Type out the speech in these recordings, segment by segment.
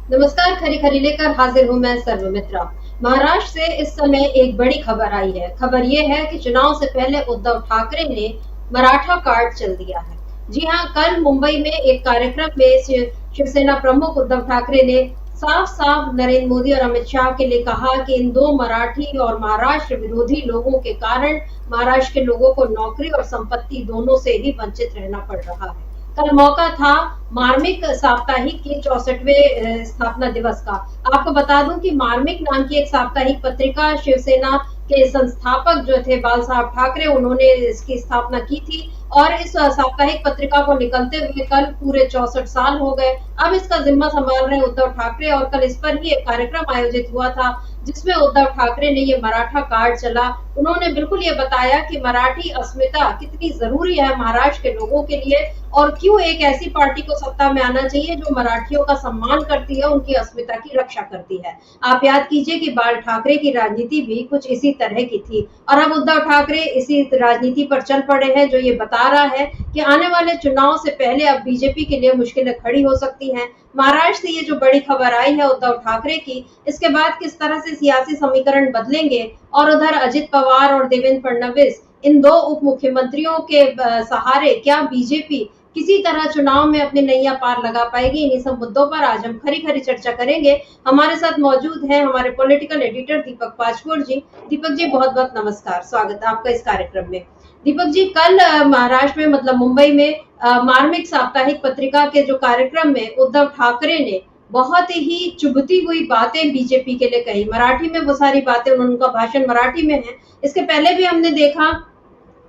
नमस्कार। खरी खरी लेकर हाजिर हूं मैं सर्वमित्रा। महाराष्ट्र से इस समय एक बड़ी खबर आई है। खबर ये है कि चुनाव से पहले उद्धव ठाकरे ने मराठा कार्ड चल दिया है। जी हां, कल मुंबई में एक कार्यक्रम में शिवसेना प्रमुख उद्धव ठाकरे ने साफ साफ नरेंद्र मोदी और अमित शाह के लिए कहा कि इन दो मराठी और महाराष्ट्र विरोधी लोगों के कारण महाराष्ट्र के लोगों को नौकरी और संपत्ति दोनों से ही वंचित रहना पड़ रहा है। कल मौका था मार्मिक साप्ताहिक के 64वें स्थापना दिवस का। आपको बता दूं कि मार्मिक नाम की एक साप्ताहिक पत्रिका शिवसेना के संस्थापक जो थे बाल साहब ठाकरे, उन्होंने इसकी स्थापना की थी और इस साप्ताहिक पत्रिका को निकलते हुए कल पूरे 64 साल हो गए। अब इसका जिम्मा संभाल रहे उद्धव ठाकरे और कल इस पर ही एक कार्यक्रम आयोजित हुआ था जिसमें उद्धव ठाकरे ने ये मराठा कार्ड चला। उन्होंने बिल्कुल ये बताया कि मराठी अस्मिता कितनी जरूरी है महाराष्ट्र के लोगों के लिए और क्यों एक ऐसी पार्टी को सत्ता में आना चाहिए जो मराठियों का सम्मान करती है, उनकी अस्मिता की रक्षा करती है। आप याद कीजिए कि बाल ठाकरे की राजनीति भी कुछ इसी तरह की थी और अब उद्धव ठाकरे इसी राजनीति पर चल पड़े हैं जो ये बता रहा है कि आने वाले चुनाव से पहले अब बीजेपी के लिए मुश्किलें खड़ी हो सकती हैं। महाराष्ट्र से ये जो बड़ी खबर आई है उद्धव ठाकरे की, इसके बाद किस तरह से सियासी समीकरण बदलेंगे और उधर अजित पवार और देवेंद्र फडणवीस, इन दो उप मुख्यमंत्रियों के सहारे क्या बीजेपी किसी तरह चुनाव में अपनी नैया पार लगा पाएगी, इन्हीं सब मुद्दों पर आज हम खरी खरी चर्चा करेंगे। हमारे साथ मौजूद हैं हमारे पॉलिटिकल एडिटर दीपक पाचकोर जी। दीपक जी, बहुत बहुत नमस्कार, स्वागत है आपका इस कार्यक्रम में। दीपक जी, कल महाराष्ट्र में मतलब मुंबई में मार्मिक साप्ताहिक पत्रिका के जो कार्यक्रम में उद्धव ठाकरे ने बहुत ही चुभती हुई बातें बीजेपी के लिए कही। मराठी में वो सारी बातें, उनका भाषण मराठी में है। इसके पहले भी हमने देखा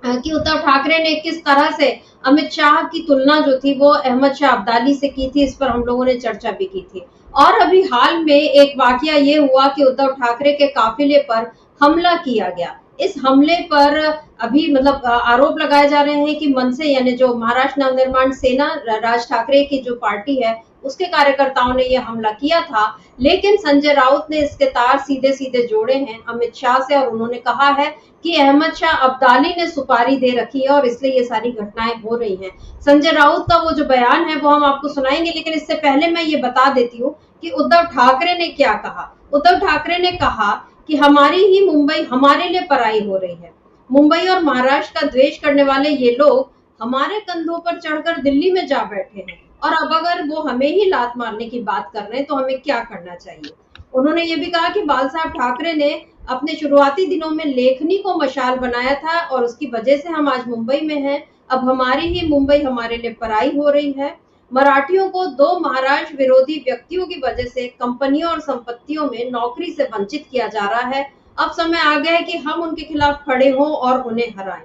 कि उद्धव ठाकरे ने किस तरह से अमित शाह की तुलना जो थी वो अहमद शाह अब्दाली से की थी। इस पर हम लोगों ने चर्चा भी की थी और अभी हाल में एक वाकया ये हुआ कि उद्धव ठाकरे के काफिले पर हमला किया गया। इस हमले पर अभी मतलब आरोप लगाए जा रहे हैं कि मनसे यानी जो महाराष्ट्र नवनिर्माण सेना राज ठाकरे की जो पार्टी है उसके कार्यकर्ताओं ने यह हमला किया था, लेकिन संजय राउत ने इसके तार सीधे सीधे जोड़े हैं अमित शाह से और उन्होंने कहा है कि अहमद शाह अब्दाली ने सुपारी दे रखी है और इसलिए ये सारी घटनाएं हो रही हैं। संजय राउत का वो जो बयान है वो हम आपको सुनाएंगे, लेकिन इससे पहले मैं ये बता देती हूँ कि उद्धव ठाकरे ने क्या कहा। उद्धव ठाकरे ने कहा कि हमारी ही मुंबई हमारे लिए पराई हो रही है। मुंबई और महाराष्ट्र का द्वेष करने वाले ये लोग हमारे कंधों पर चढ़कर दिल्ली में जा बैठे हैं और अब अगर वो हमें ही लात मारने की बात कर रहे हैं तो हमें क्या करना चाहिए। उन्होंने ये भी कहा कि बाल साहब ठाकरे ने अपने शुरुआती दिनों में लेखनी को मशाल बनाया था और उसकी वजह से हम आज मुंबई में हैं। अब हमारी ही मुंबई हमारे लिए पराई हो रही है। मराठियों को दो महाराष्ट्र विरोधी व्यक्तियों की वजह से कंपनियों और संपत्तियों में नौकरी से वंचित किया जा रहा है। अब समय आ गया है कि हम उनके खिलाफ खड़े हों और उन्हें हराएं।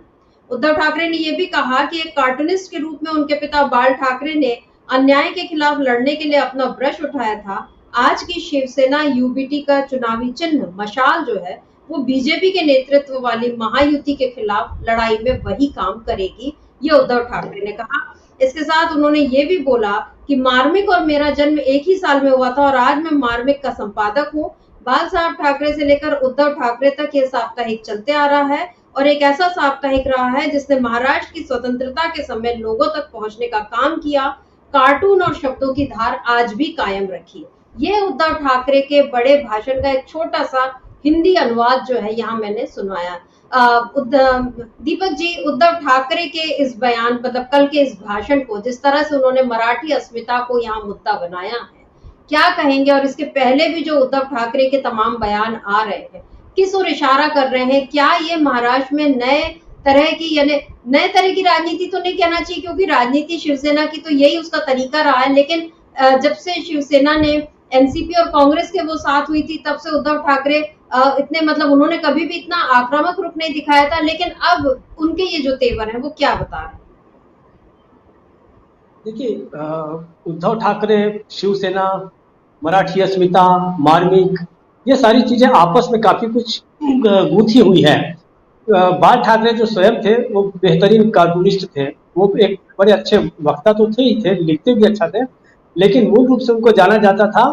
उद्धव ठाकरे ने यह भी कहा कि एक कार्टूनिस्ट के रूप में उनके पिता बाल ठाकरे ने अन्याय के खिलाफ लड़ने के लिए अपना ब्रश उठाया था। आज की शिवसेना यूबीटी का चुनावी चिन्ह मशाल जो है वो बीजेपी के नेतृत्व वाली महायुति के खिलाफ लड़ाई में वही काम करेगी, ये उद्धव ठाकरे ने कहा। इसके साथ उन्होंने ये भी बोला कि मार्मिक और मेरा जन्म एक ही साल में हुआ था और आज मैं मार्मिक का संपादक हूँ। बाल साहब ठाकरे से लेकर उद्धव ठाकरे तक ये साप्ताहिक चलते आ रहा है और एक ऐसा साप्ताहिक रहा है जिसने महाराष्ट्र की स्वतंत्रता के समय लोगों तक पहुंचने का काम किया। कार्टून और शब्दों की धार आज भी कायम रखी। ये उद्धव ठाकरे के बड़े भाषण का एक छोटा सा हिंदी अनुवाद जो है यहाँ मैंने सुनाया। दीपक जी, उद्धव ठाकरे के इस बयान मतलब कल के इस भाषण को जिस तरह से उन्होंने मराठी अस्मिता को यहाँ मुद्दा बनाया है, क्या कहेंगे? और इसके पहले भी जो उद्धव ठाकरे के तमाम बयान आ रहे हैं किस ओर इशारा कर रहे हैं? क्या ये महाराष्ट्र में नए तरह की राजनीति तो नहीं कहना चाहिए क्योंकि राजनीति शिवसेना की तो यही उसका तरीका रहा है, लेकिन जब से शिवसेना ने एनसीपी और कांग्रेस के वो साथ हुई थी तब से उद्धव ठाकरे इतने मतलब उन्होंने कभी भी इतना आक्रामक रुख नहीं दिखाया था, लेकिन अब उनके ये जो तेवर हैं वो क्या बता रहे हैं? देखिए, उद्धव ठाकरे, शिवसेना, मराठी अस्मिता, मार्मिक, ये सारी चीजें आपस में काफी कुछ गूंथी हुई है। बाल ठाकरे जो स्वयं थे वो बेहतरीन कार्टूनिस्ट थे। वो एक बड़े अच्छे वक्ता तो थे ही थे, लिखते भी अच्छा थे, लेकिन मूल रूप से उनको जाना जाता था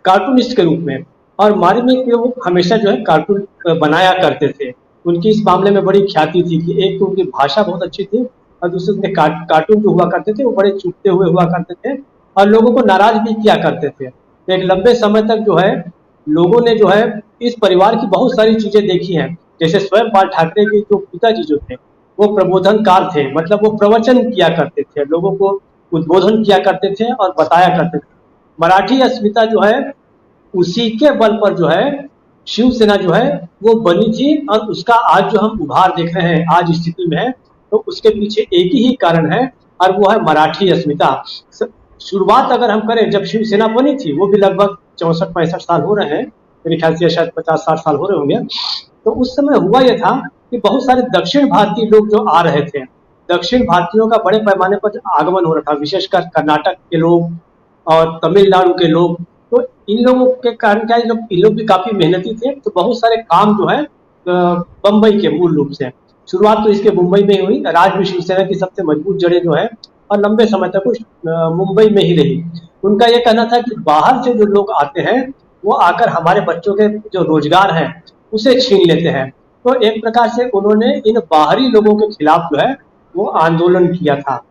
कार्टूनिस्ट के रूप में। और मार्मिक में वो हमेशा जो है कार्टून बनाया करते थे। उनकी इस मामले में बड़ी ख्याति थी कि एक तो उनकी भाषा बहुत अच्छी थी और दूसरे उनके कार्टून जो हुआ करते थे वो बड़े चुभते हुए हुआ करते थे और लोगों को नाराज भी किया करते थे। एक लंबे समय तक जो है लोगों ने जो है इस परिवार की बहुत सारी चीजें देखी हैं। जैसे स्वयं बाल ठाकरे के जो पिताजी जो थे वो प्रबोधनकार थे, मतलब वो प्रवचन किया करते थे, लोगों को उद्बोधन किया करते थे और बताया करते थे। मराठी अस्मिता जो है उसी के बल पर जो है शिवसेना जो है वो बनी थी, और उसका आज जो हम उभार देख रहे हैं आज स्थिति में है, तो उसके पीछे एक ही कारण है, और वो है मराठी अस्मिता। शुरुआत अगर हम करें जब शिवसेना बनी थी वो भी लगभग 64-65 साल हो रहे हैं, मेरे ख्याल से शायद 50-60 साल हो रहे होंगे। तो उस समय हुआ यह था कि बहुत सारे दक्षिण भारतीय लोग जो आ रहे थे, दक्षिण भारतीयों का बड़े पैमाने पर आगमन हो रहा था, विशेषकर कर्नाटक के लोग और तमिलनाडु के लोग। तो इन लोगों के कारण क्या है, इन लोग भी काफी मेहनती थे, तो बहुत सारे काम जो है बम्बई के मूल रूप से शुरुआत तो इसके मुंबई में ही हुई। राज्य में शिवसेना की सबसे मजबूत जड़ें जो है और लंबे समय तक कुछ मुंबई में ही रही। उनका यह कहना था कि बाहर से जो लोग आते हैं वो आकर हमारे बच्चों के जो रोजगार है उसे छीन लेते हैं। तो एक प्रकार से उन्होंने इन बाहरी लोगों के खिलाफ जो है वो आंदोलन किया था।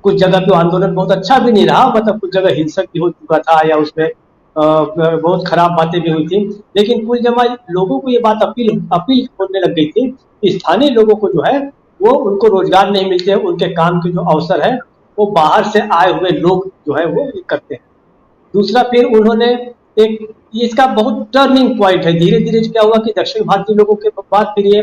कुछ जगह तो आंदोलन बहुत अच्छा भी नहीं रहा, मतलब कुछ जगह हिंसक भी हो चुका था या उसमें बहुत खराब बातें भी हुई थी। लेकिन कुल जमा लोगों को ये बात अपील अपील होने लग गई थी कि स्थानीय लोगों को जो है वो उनको रोजगार नहीं मिलते, उनके काम के जो अवसर है वो बाहर से आए हुए लोग जो है वो करते हैं। दूसरा फिर उन्होंने एक, इसका बहुत टर्निंग पॉइंट है, धीरे धीरे क्या हुआ कि दक्षिण भारतीय लोगों के बाद फिर ये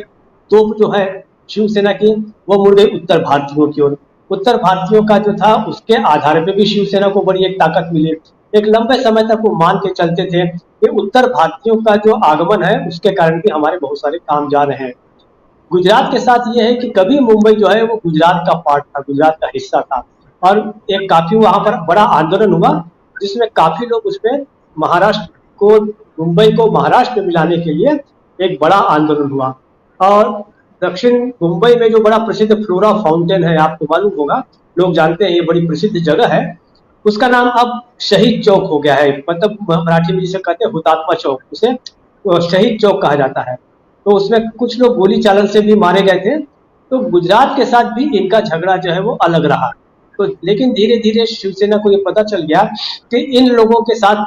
तोप जो है शिवसेना की वो मुड़ गई उत्तर भारतीयों की ओर। उत्तर भारतीयों का जो था उसके आधार पे भी शिवसेना को बड़ी एक ताकत मिली। एक लंबे समय तक वो मान के चलते थे कि उत्तर भारतीयों का जो आगमन है उसके कारण भी हमारे बहुत सारे काम जा रहे हैं। गुजरात के साथ ये है कि कभी मुंबई जो है वो गुजरात का पार्ट था, गुजरात का हिस्सा था, और एक काफी वहां पर बड़ा आंदोलन हुआ जिसमें काफी लोग उसमें महाराष्ट्र को, मुंबई को महाराष्ट्र में मिलाने के लिए एक बड़ा आंदोलन हुआ। और दक्षिण मुंबई में जो बड़ा प्रसिद्ध फ्लोरा फाउंटेन है, आपको मालूम होगा, लोग जानते हैं, ये बड़ी प्रसिद्ध जगह है। उसका नाम अब शहीद चौक हो गया है, मतलब मराठी में जिसे कहते हैं हुतात्मा चौक, उसे शहीद चौक कहा जाता है। तो उसमें कुछ लोग गोली चालन से भी मारे गए थे। तो गुजरात के साथ भी इनका झगड़ा जो है वो अलग रहा। तो लेकिन धीरे धीरे शिवसेना को ये पता चल गया कि इन लोगों के साथ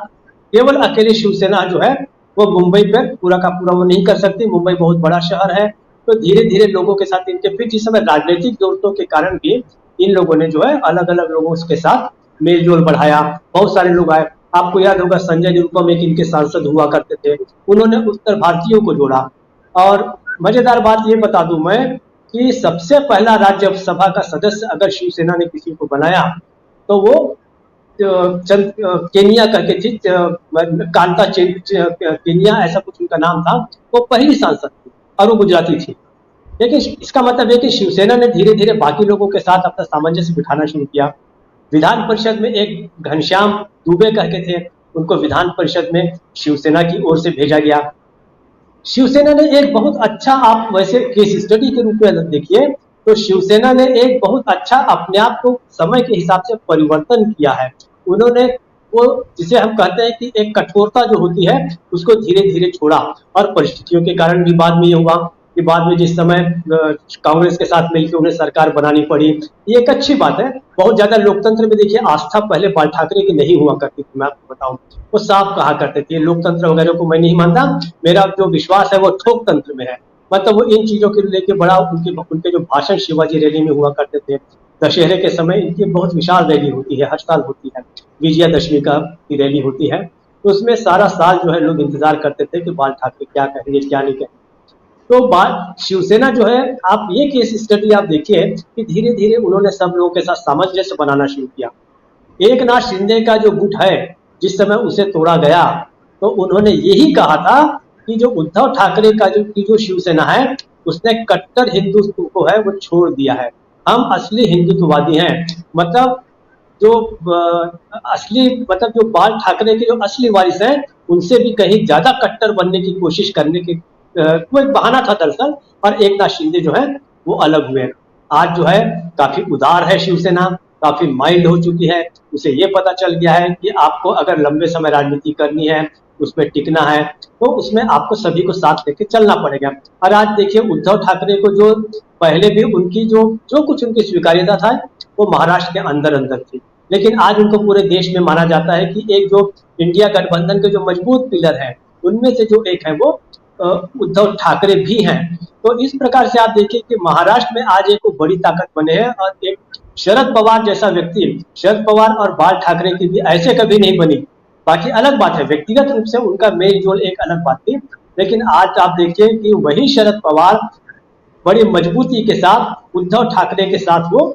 केवल अकेले शिवसेना जो है वो मुंबई पर पूरा का पूरा वो नहीं कर सकती, मुंबई बहुत बड़ा शहर है। तो धीरे धीरे लोगों के साथ इनके, फिर जिस समय राजनीतिक जरूरतों के कारण भी इन लोगों ने जो है अलग अलग लोगों के साथ मेल जोल बढ़ाया, बहुत सारे लोग आए। आपको याद होगा संजय निरुपम एक इनके सांसद हुआ करते थे, उन्होंने उत्तर भारतीयों को जोड़ा। और मजेदार बात ये बता दूं मैं कि सबसे पहला राज्यसभा का सदस्य अगर शिवसेना ने किसी को बनाया तो वो चंद केनिया करके थी, कांता केनिया ऐसा कुछ उनका नाम था, वो पहली सांसद थी और वो गुजराती थी। लेकिन इसका मतलब है कि शिवसेना ने धीरे धीरे बाकी लोगों के साथ अपना सामंजस्य बिठाना शुरू किया। विधान परिषद में एक घनश्याम दुबे करके थे, उनको विधान परिषद में शिवसेना की ओर से भेजा गया। शिवसेना ने एक बहुत अच्छा, आप वैसे केस स्टडी के रूप में देखिए तो शिवसेना ने एक बहुत अच्छा अपने आप को समय के हिसाब से परिवर्तन किया है। उन्होंने वो जिसे हम कहते हैं कि एक कठोरता जो होती है उसको धीरे धीरे छोड़ा, और परिस्थितियों के कारण भी बाद में ये हुआ कि बाद में जिस समय कांग्रेस के साथ मिलकर उन्हें सरकार बनानी पड़ी, ये एक अच्छी बात है। बहुत ज्यादा लोकतंत्र में देखिए आस्था पहले बाल ठाकरे की नहीं हुआ करती थी, मैं आपको बताऊं, वो साफ कहा करते थे लोकतंत्र वगैरह को मैं नहीं मानता, मेरा जो विश्वास है वो थोक तंत्र में है। मतलब वो इन चीजों के लेके बड़ा उनके जो भाषण शिवाजी रैली में हुआ करते थे, दशहरे के समय इनकी बहुत विशाल रैली होती है, हर साल होती है, विजयादशमी की रैली होती है। तो उसमें सारा साल जो है लोग इंतजार करते थे कि बाल ठाकरे क्या कहेंगे क्या नहीं कहेंगे। तो बात शिवसेना जो है, आप ये केस स्टडी आप देखिए कि धीरे धीरे उन्होंने सब लोगों के साथ सामंजस्य बनाना शुरू किया। एक नाथ शिंदे का जो गुट है जिस समय उसे तोड़ा गया तो उन्होंने यही कहा था कि जो उद्धव ठाकरे का जो शिवसेना है उसने कट्टर हिंदुत्व को है वो छोड़ दिया है, हम असली हिंदुत्ववादी हैं। मतलब जो असली, मतलब जो बाल ठाकरे के जो असली वारिस हैं उनसे भी कहीं ज्यादा कट्टर बनने की कोशिश करने की वो एक बहाना था दरअसल। और एक नाथ शिंदे जो है वो अलग हुए। आज जो है काफी उदार है शिवसेना, काफी माइल्ड हो चुकी है। उसे ये पता चल गया है कि आपको अगर लंबे समय राजनीति करनी है, उसमें टिकना है, तो उसमें आपको सभी को साथ लेके चलना पड़ेगा। और आज देखिए उद्धव ठाकरे को जो पहले भी उनकी जो कुछ उनकी स्वीकार्यता था वो महाराष्ट्र के अंदर अंदर थी, लेकिन आज उनको पूरे देश में माना जाता है कि एक जो इंडिया गठबंधन के जो मजबूत पिलर है उनमें से जो एक है वो उद्धव ठाकरे भी हैं। तो इस प्रकार से आप देखिए कि महाराष्ट्र में आज एक बड़ी ताकत बने हैं और एक शरद पवार जैसा व्यक्ति, शरद पवार और बाल ठाकरे की भी ऐसे कभी नहीं बनी। बाकी अलग बात है, व्यक्तिगत रूप से उनका मेल जोल एक अलग बात थी, लेकिन आज आप देखिए कि वही शरद पवार बड़ी मजबूती के साथ उद्धव ठाकरे के साथ वो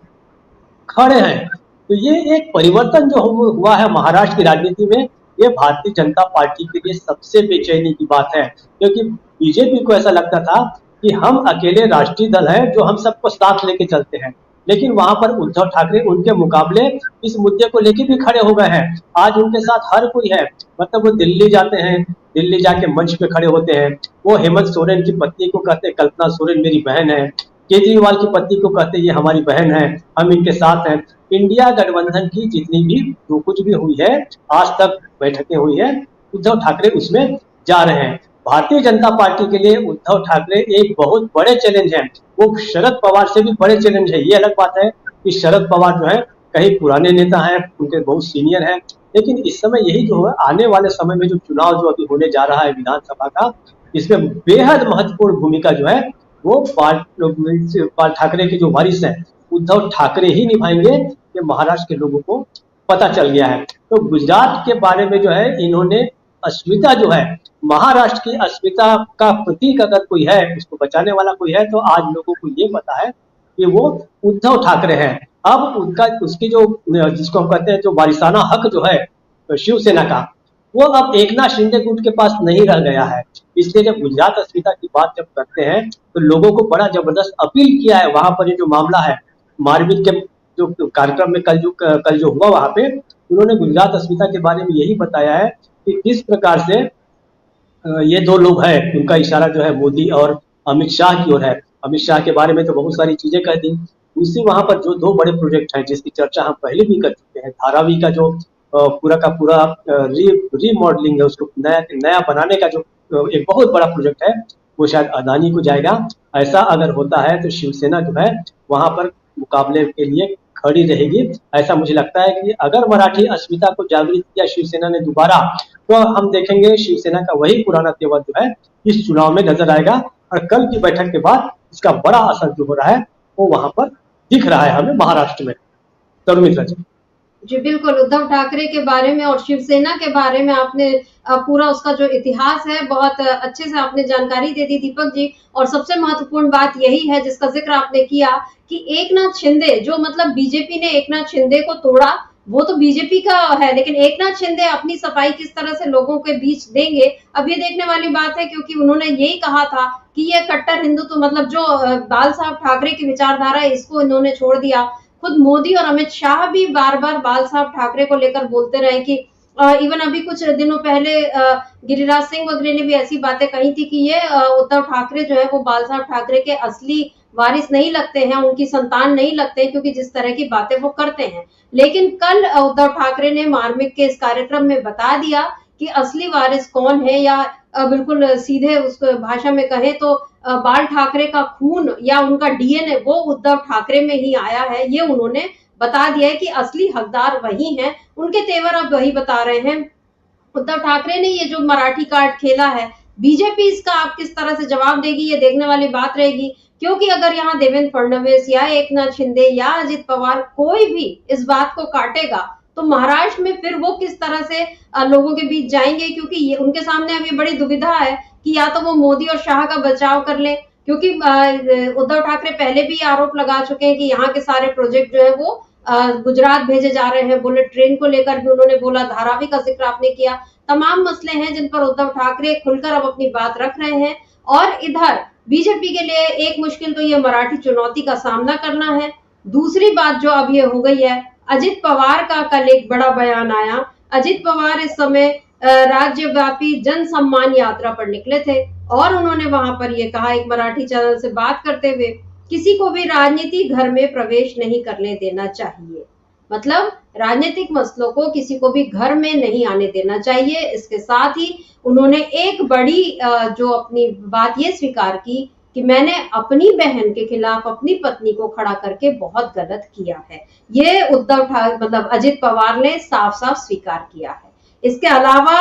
खड़े हैं। तो ये एक परिवर्तन जो हुआ है महाराष्ट्र की राजनीति में, ये भारतीय जनता पार्टी के लिए सबसे बेचैनी की बात है, क्योंकि बीजेपी को ऐसा लगता था कि हम अकेले राष्ट्रीय दल है जो हम सबको साथ लेके चलते हैं, लेकिन वहां पर उद्धव ठाकरे उनके मुकाबले इस मुद्दे को लेके भी खड़े हो गए हैं। आज उनके साथ हर कोई है, मतलब वो दिल्ली जाते हैं, दिल्ली जाके मंच पे खड़े होते हैं, वो हेमंत सोरेन की पत्नी को कहते हैं कल्पना सोरेन मेरी बहन है, केजरीवाल की पत्नी को कहते ये हमारी बहन है, हम इनके साथ हैं। इंडिया गठबंधन की जितनी भी जो कुछ भी हुई है आज तक बैठकें हुई है, उद्धव ठाकरे उसमें जा रहे हैं। भारतीय जनता पार्टी के लिए उद्धव ठाकरे एक बहुत बड़े चैलेंज हैं, वो शरद पवार से भी बड़े चैलेंज है। ये अलग बात है कि शरद पवार जो है कहीं पुराने नेता हैं, उनके बहुत सीनियर हैं, लेकिन इस समय यही जो है आने वाले समय में जो चुनाव जो अभी होने जा रहा है विधानसभा का, इसमें बेहद महत्वपूर्ण भूमिका जो है वो बाल ठाकरे के जो वारिस हैं उद्धव ठाकरे ही निभाएंगे, ये महाराष्ट्र के लोगों को पता चल गया है। तो गुजरात के बारे में जो है इन्होंने अस्मिता जो है, महाराष्ट्र की अस्मिता का प्रतीक अगर कोई है, उसको बचाने वाला कोई है, तो आज लोगों को ये पता है कि वो उद्धव ठाकरे हैं। अब उनका उसकी जो जिसको हम कहते हैं जो वारिसाना हक जो है शिवसेना का, वो अब एकनाथ शिंदे गुट के पास नहीं रह गया है। इसलिए जब गुजरात अस्मिता की बात जब करते हैं तो लोगों को बड़ा जबरदस्त अपील किया है। वहां पर ये जो मामला है मारपीट के जो कार्यक्रम में कल जो हुआ, वहां पे उन्होंने गुजरात अस्मिता के बारे में यही बताया है कि किस प्रकार से ये दो लोग हैं, उनका इशारा जो है मोदी और अमित शाह की ओर है। अमित शाह के बारे में तो बहुत सारी चीजें कह दी। दूसरी वहां पर जो दो बड़े प्रोजेक्ट हैं जिसकी चर्चा हम पहले भी कर चुके हैं, धारावी का जो पूरा का पूरा रीमॉडलिंग है, उसको नया बनाने का जो एक बहुत बड़ा प्रोजेक्ट है, वो शायद अदानी को जाएगा। ऐसा अगर होता है तो शिवसेना जो है वहां पर मुकाबले के लिए खड़ी रहेगी। ऐसा मुझे लगता है कि अगर मराठी अस्मिता को जागृत किया शिवसेना ने दोबारा, तो हम देखेंगे शिवसेना का वही पुराना तेवर जो है इस चुनाव में नजर आएगा। और कल की बैठक के बाद इसका बड़ा असर जो हो रहा है वो वहां पर दिख रहा है हमें महाराष्ट्र में। तरुण मिश्रा जी। जी बिल्कुल, उद्धव ठाकरे के बारे में और शिवसेना के बारे में आपने पूरा उसका जो इतिहास है बहुत अच्छे से आपने जानकारी दे दी दीपक जी। और सबसे महत्वपूर्ण बात यही है जिसका जिक्र आपने किया कि एकनाथ शिंदे जो मतलब बीजेपी ने एकनाथ शिंदे को तोड़ा, वो तो बीजेपी का है, लेकिन एकनाथ शिंदे अपनी सफाई किस तरह से लोगों के बीच देंगे, अब ये देखने वाली बात है, क्योंकि उन्होंने यही कहा था कि ये कट्टर हिंदुत्व मतलब जो बाल साहब ठाकरे की विचारधारा है इसको इन्होंने छोड़ दिया। खुद मोदी और अमित शाह भी बार बार बाल साहब ठाकरे को लेकर बोलते रहे कि इवन अभी कुछ दिनों पहले गिरिराज सिंह वगैरह ने भी ऐसी बातें कही थी कि ये उद्धव ठाकरे जो है वो बाल साहब ठाकरे के असली वारिस नहीं लगते हैं, उनकी संतान नहीं लगते हैं, क्योंकि जिस तरह की बातें वो करते हैं। लेकिन कल उद्धव ठाकरे ने मार्मिक के इस कार्यक्रम में बता दिया कि असली वारिस कौन है, या बिल्कुल सीधे उस भाषा में कहें तो बाल ठाकरे का खून या उनका डीएनए वो उद्धव ठाकरे में ही आया है। ये उन्होंने बता दिया है कि असली हकदार वही हैं, उनके तेवर अब वही बता रहे हैं। उद्धव ठाकरे ने ये जो मराठी कार्ड खेला है, बीजेपी इसका आप किस तरह से जवाब देगी ये देखने वाली बात रहेगी, क्योंकि अगर यहाँ देवेंद्र फडणवीस या एकनाथ शिंदे या अजित पवार कोई भी इस बात को काटेगा तो महाराष्ट्र में फिर वो किस तरह से लोगों के बीच जाएंगे, क्योंकि ये उनके सामने अब ये बड़ी दुविधा है कि या तो वो मोदी और शाह का बचाव कर ले, क्योंकि उद्धव ठाकरे पहले भी आरोप लगा चुके हैं कि यहाँ के सारे प्रोजेक्ट जो है वो गुजरात भेजे जा रहे हैं। बुलेट ट्रेन को लेकर भी उन्होंने बोला, धारावी का जिक्र आपने किया, तमाम मसले हैं जिन पर उद्धव ठाकरे खुलकर अब अपनी बात रख रहे हैं। और इधर बीजेपी के लिए एक मुश्किल तो ये मराठी चुनौती का सामना करना है। दूसरी बात जो अब ये हो गई है, अजित पवार का कल एक बड़ा बयान आया। अजित पवार इस समय राज्यव्यापी जन सम्मान यात्रा पर निकले थे और उन्होंने वहां पर ये कहा एक मराठी चैनल से बात करते हुए, किसी को भी राजनीति घर में प्रवेश नहीं करने देना चाहिए। मतलब राजनीतिक मसलों को किसी को भी घर में नहीं आने देना चाहिए। इसके साथ ही उन्होंने एक बड़ी जो अपनी बात ये स्वीकार की कि मैंने अपनी बहन के खिलाफ अपनी पत्नी को खड़ा करके बहुत गलत किया है। ये उद्धव ठाकरे मतलब अजित पवार ने साफ-साफ स्वीकार किया है। इसके अलावा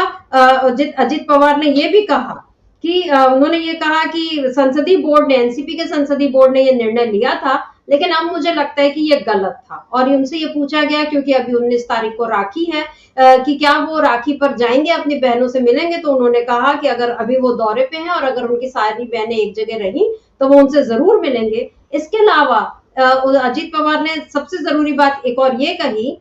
अजित पवार ने ये भी कहा कि उन्होंने ये कहा कि संसदीय बोर्ड ने एनसीपी के संसदीय बोर्ड ने ये निर्णय लिया था, लेकिन अब मुझे लगता है कि ये गलत था। और उनसे ये पूछा गया क्योंकि अभी 19 तारीख को राखी है कि क्या वो राखी पर जाएंगे अपनी बहनों से मिलेंगे, तो उन्होंने कहा कि अगर अभी वो दौरे पे हैं और अगर उनकी सारी बहनें एक जगह रही तो वो उनसे जरूर मिलेंगे। इसके अलावा अजित पवार ने सबसे जरूरी बात एक और ये कही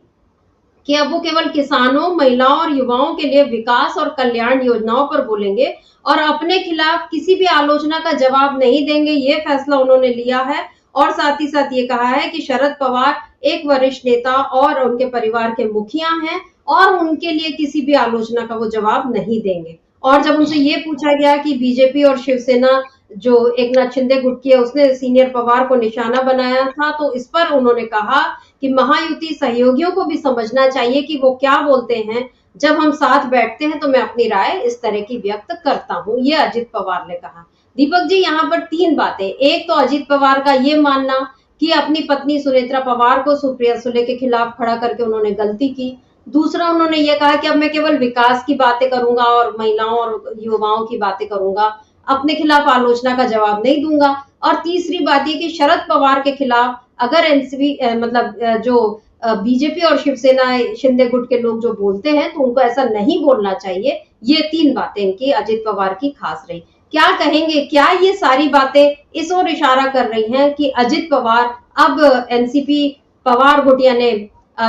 कि अब वो केवल किसानों, महिलाओं और युवाओं के लिए विकास और कल्याण योजनाओं पर बोलेंगे और अपने खिलाफ किसी भी आलोचना का जवाब नहीं देंगे। ये फैसला उन्होंने लिया है और साथ ही साथ ये कहा है कि शरद पवार एक वरिष्ठ नेता और उनके परिवार के मुखिया हैं और उनके लिए किसी भी आलोचना का वो जवाब नहीं देंगे। और जब उनसे ये पूछा गया कि बीजेपी और शिवसेना जो एकनाथ शिंदे गुट की है उसने सीनियर पवार को निशाना बनाया था, तो इस पर उन्होंने कहा कि महायुति सहयोगियों को भी समझना चाहिए कि वो क्या बोलते हैं। जब हम साथ बैठते हैं तो मैं अपनी राय इस तरह की व्यक्त करता हूँ, ये अजित पवार ने कहा। दीपक जी, यहाँ पर 3 बातें। एक तो अजित पवार का ये मानना कि अपनी पत्नी सुनेत्रा पवार को सुप्रिया सुले के खिलाफ खड़ा करके उन्होंने गलती की। दूसरा, उन्होंने ये कहा कि अब मैं केवल विकास की बातें करूंगा और महिलाओं और युवाओं की बातें करूंगा, अपने खिलाफ आलोचना का जवाब नहीं दूंगा। और तीसरी बात ये कि शरद पवार के खिलाफ अगर एनसीपी जो बीजेपी और शिवसेना शिंदे गुट के लोग जो बोलते हैं तो उनको ऐसा नहीं बोलना चाहिए। ये 3 बातें इनकी अजित पवार की खास रही। क्या कहेंगे, क्या ये सारी बातें इस ओर इशारा कर रही हैं कि अजित पवार अब एनसीपी पवार गुट यानी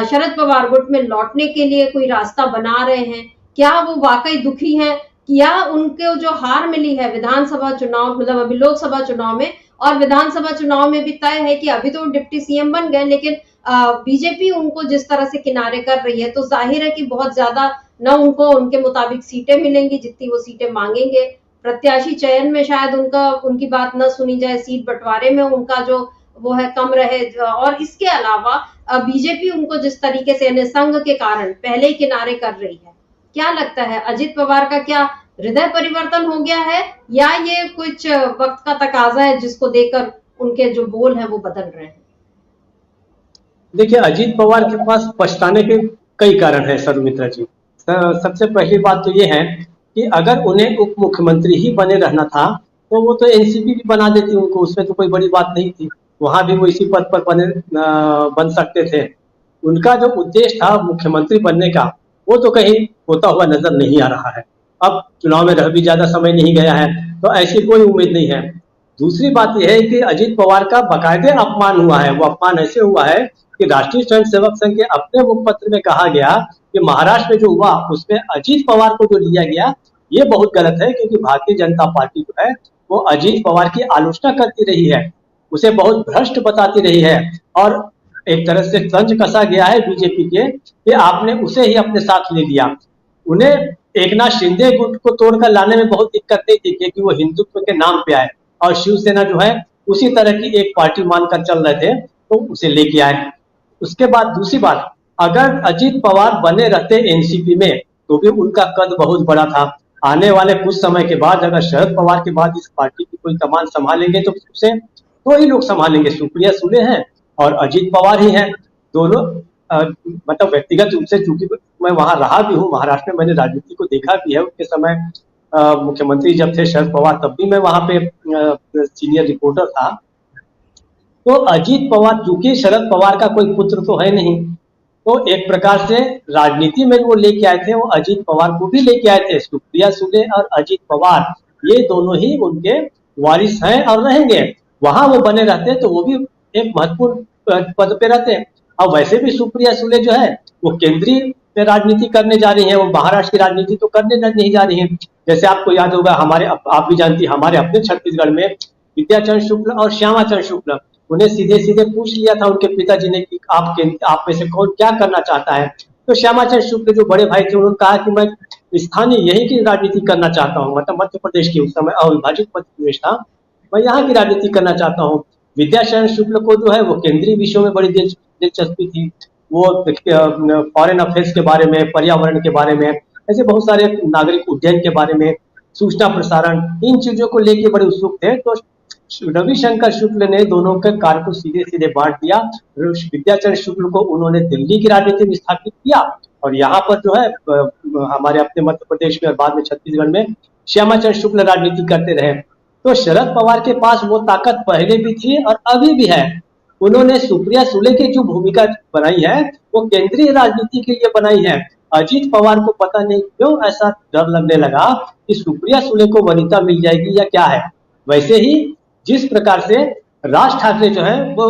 शरद पवार गुट में लौटने के लिए कोई रास्ता बना रहे हैं? क्या वो वाकई दुखी हैं? या उनको जो हार मिली है विधानसभा चुनाव मतलब अभी लोकसभा चुनाव में और विधानसभा चुनाव में भी तय है कि अभी तो डिप्टी सीएम बन गए, लेकिन बीजेपी उनको जिस तरह से किनारे कर रही है तो जाहिर है कि बहुत ज्यादा न उनको उनके मुताबिक सीटें मिलेंगी जितनी वो सीटें मांगेंगे। प्रत्याशी चयन में शायद उनकी बात न सुनी जाए, सीट बंटवारे में उनका जो वो है कम रहे। और इसके अलावा बीजेपी उनको जिस तरीके से संघ के कारण पहले ही किनारे कर रही है, क्या लगता है अजित पवार का क्या हृदय परिवर्तन हो गया है या ये कुछ वक्त का तकाजा है जिसको देकर उनके जो बोल है वो बदल रहे हैं? देखिए, अजीत पवार के पास पछताने के कई कारण हैं सर्वमित्रा जी। सबसे पहली बात तो ये है कि अगर उन्हें उप मुख्यमंत्री ही बने रहना था तो वो तो एनसीपी भी बना देती उनको, उसमें तो कोई बड़ी बात नहीं थी, वहां भी वो इसी पद पर बन सकते थे। उनका जो उद्देश्य था मुख्यमंत्री बनने का वो तो कहीं होता हुआ नजर नहीं आ रहा है। अब चुनाव में रह भी ज्यादा समय नहीं गया है तो ऐसी कोई उम्मीद नहीं है। दूसरी बात यह है कि अजित पवार का बाकायदे अपमान हुआ है। वो अपमान ऐसे हुआ है कि राष्ट्रीय स्वयं सेवक संघ के अपने मुखपत्र में कहा गया कि महाराष्ट्र में जो हुआ उसमें अजित पवार को जो लिया गया ये बहुत गलत है, क्योंकि भारतीय जनता पार्टी जो है वो अजित पवार की आलोचना करती रही है, उसे बहुत भ्रष्ट बताती रही है और एक तरह से तंज कसा गया है बीजेपी के कि आपने उसे ही अपने साथ ले लिया। उन्हें एकनाथ शिंदे गुट को तोड़कर लाने में बहुत दिक्कत नहीं थी क्योंकि वो हिंदुत्व के नाम पे आए और शिवसेना जो है उसी तरह की एक पार्टी मानकर चल रहे थे तो उसे लेके आए। उसके बाद दूसरी बात, अगर अजित पवार बने रहते एनसीपी में तो भी उनका कद बहुत बड़ा था। आने वाले कुछ समय के बाद अगर शरद पवार के बाद इस पार्टी की कोई कमान संभालेंगे तो उसे दो ही लोग संभालेंगे, सुप्रिया सुले हैं और अजित पवार ही हैं। दोनों मतलब व्यक्तिगत रूप से चूंकि मैं वहां रहा भी हूँ, महाराष्ट्र में मैंने राजनीति को देखा भी है। उसके समय मुख्यमंत्री जब थे शरद पवार तब भी मैं वहां पे सीनियर रिपोर्टर था। तो अजित पवार चूंकि शरद पवार का कोई पुत्र तो है नहीं, तो एक प्रकार से राजनीति में वो लेके आए थे वो अजित पवार को भी लेके आए थे। सुप्रिया सुले और अजित पवार ये दोनों ही उनके वारिस हैं और रहेंगे। वहां वो बने रहते तो वो भी एक महत्वपूर्ण पद पे रहते। अब वैसे भी सुप्रिया सुले जो है वो केंद्रीय राजनीति करने जा रही है, वो महाराष्ट्र की राजनीति तो करने नहीं जा रही है। जैसे आपको याद होगा, हमारे आप भी जानती, हमारे अपने छत्तीसगढ़ में विद्याचरण शुक्ल और श्यामाचरण शुक्ल, उन्हें सीधे सीधे पूछ लिया था उनके पिताजी ने कि आप में से कौन क्या करना चाहता है। तो श्यामाचरण शुक्ल जो बड़े भाई थे उन्होंने कहा कि मैं स्थानीय यही की राजनीति करना चाहता हूँ, मतलब मध्य प्रदेश की, उस समय अविभाजित मध्य प्रदेश था, मैं यहाँ की राजनीति करना चाहता हूँ। विद्याचरण शुक्ल को जो है वो केंद्रीय विषयों में बड़ी दिलचस्पी थी, वो फॉरेन अफेयर्स के बारे में, पर्यावरण के बारे में, ऐसे बहुत सारे नागरिक उड्डयन के बारे में, सूचना प्रसारण, इन चीजों को लेके बड़े उत्सुक थे। तो रविशंकर शुक्ल ने दोनों के कार्य को सीधे सीधे बांट दिया। विद्याचरण शुक्ल को उन्होंने दिल्ली की राजनीति में स्थापित किया और यहाँ पर जो है हमारे अपने मध्य प्रदेश में और बाद में छत्तीसगढ़ में श्यामाचरण शुक्ल राजनीति करते रहे। तो शरद पवार के पास वो ताकत पहले भी थी और अभी भी है। उन्होंने सुप्रिया सुले की जो भूमिका बनाई है वो केंद्रीय राजनीति के लिए बनाई है। अजीत पवार को पता नहीं क्यों ऐसा डर लगने लगा कि सुप्रिया सुले को वनिता मिल जाएगी या क्या है। वैसे ही जिस प्रकार से राज ठाकरे जो है वो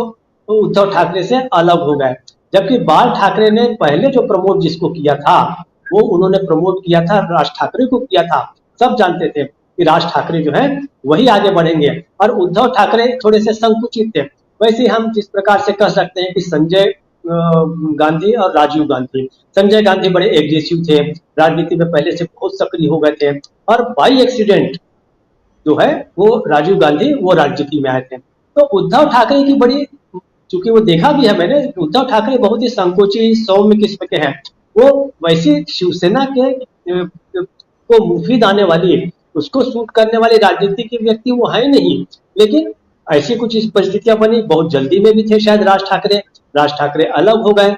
उद्धव ठाकरे से अलग हो गए, जबकि बाल ठाकरे ने पहले जो प्रमोट जिसको किया था वो उन्होंने प्रमोट किया था राज ठाकरे को किया था। सब जानते थे कि राज ठाकरे जो है वही आगे बढ़ेंगे और उद्धव ठाकरे थोड़े से संकुचित थे। वैसे हम जिस प्रकार से कह सकते हैं कि संजय गांधी और राजीव गांधी, संजय गांधी बड़े एग्रेसिव थे, राजनीति में पहले से बहुत सक्रिय हो गए थे और बाई एक्सीडेंट जो है वो राजीव गांधी वो राजनीति में आए थे। तो उद्धव ठाकरे की बड़ी, चूंकि वो देखा भी है मैंने, उद्धव ठाकरे बहुत ही संकोची सौम्य किस्म के हैं। वो वैसे शिवसेना के को मुफीद आने वाली, उसको सूट करने वाले राजनीति के व्यक्ति वो है नहीं, लेकिन ऐसी कुछ परिस्थितियां बनी। बहुत जल्दी में भी थे शायद राज ठाकरे अलग हो गए।